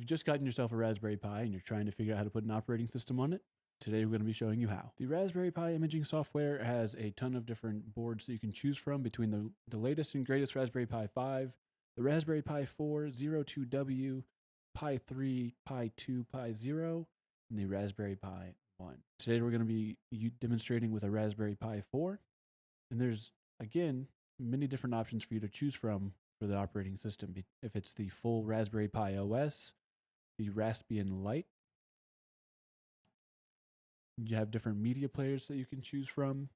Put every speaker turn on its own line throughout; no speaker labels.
you've just gotten yourself a Raspberry Pi and you're trying to figure out how to put an operating system on it, today we're going to be showing you how. The Raspberry Pi imaging software has a ton of different boards that you can choose from between the latest and greatest Raspberry Pi 5, the Raspberry Pi 4, 02W, Pi 3, Pi 2, Pi 0, and the Raspberry Pi 1. Today we're going to be demonstrating with a Raspberry Pi 4, and there's, again, many different options for you to choose from for the operating system. If it's the full Raspberry Pi OS, the Raspbian Lite, you have different media players that you can choose from,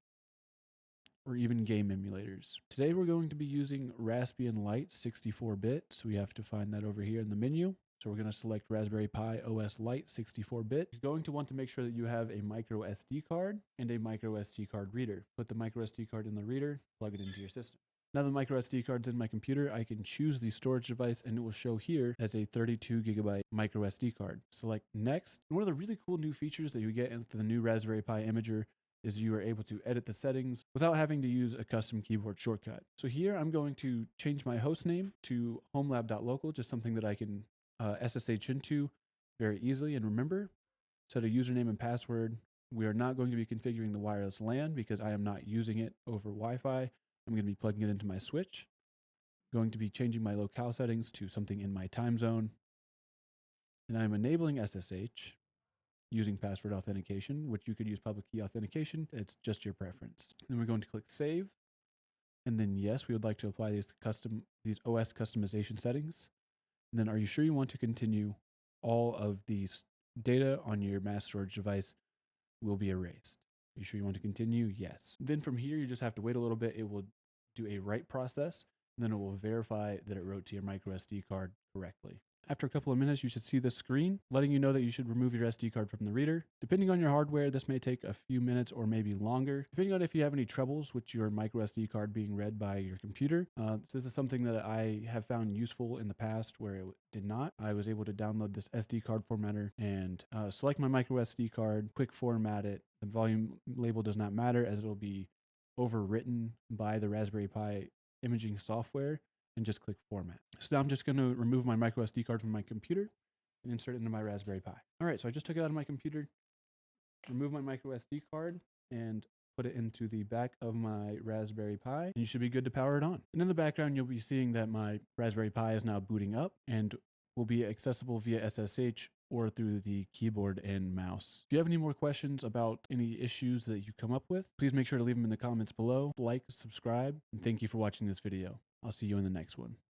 or even game emulators. Today we're going to be using Raspbian Lite 64-bit, so we have to find that over here in the menu. So we're going to select Raspberry Pi OS Lite 64-bit. You're going to want to make sure that you have a micro SD card and a micro SD card reader. Put the micro SD card in the reader, plug it into your system. Now the micro SD card's in my computer, I can choose the storage device and it will show here as a 32 gigabyte micro SD card. Select next. And one of the really cool new features that you get into the new Raspberry Pi Imager is you are able to edit the settings without having to use a custom keyboard shortcut. So here I'm going to change my host name to homelab.local, just something that I can SSH into very easily and remember. Set a username and password. We are not going to be configuring the wireless LAN because I am not using it over Wi-Fi. I'm going to be plugging it into my switch. Going to be changing my locale settings to something in my time zone. And I'm enabling SSH using password authentication, which you could use public key authentication. It's just your preference. Then we're going to click save. And then yes, we would like to apply these OS customization settings. And then are you sure you want to continue? All of these data on your mass storage device will be erased. Are you sure you want to continue? Yes. Then from here, you just have to wait a little bit. It will do a write process, and then it will verify that it wrote to your micro SD card correctly. After a couple of minutes, you should see this screen letting you know that you should remove your SD card from the reader. Depending on your hardware, this may take a few minutes or maybe longer, depending on if you have any troubles with your micro SD card being read by your computer. This is something that I have found useful in the past where it did not. I was able to download this SD card formatter and select my micro SD card, quick format it. The volume label does not matter as it'll be overwritten by the Raspberry Pi imaging software, and just click format. So now I'm just going to remove my micro SD card from my computer and insert it into my Raspberry Pi. All right, so I just took it out of my computer, remove my micro SD card, and put it into the back of my Raspberry Pi, and you should be good to power it on. And in the background, you'll be seeing that my Raspberry Pi is now booting up and will be accessible via SSH or through the keyboard and mouse. If you have any more questions about any issues that you come up with, please make sure to leave them in the comments below. Like, subscribe, and thank you for watching this video. I'll see you in the next one.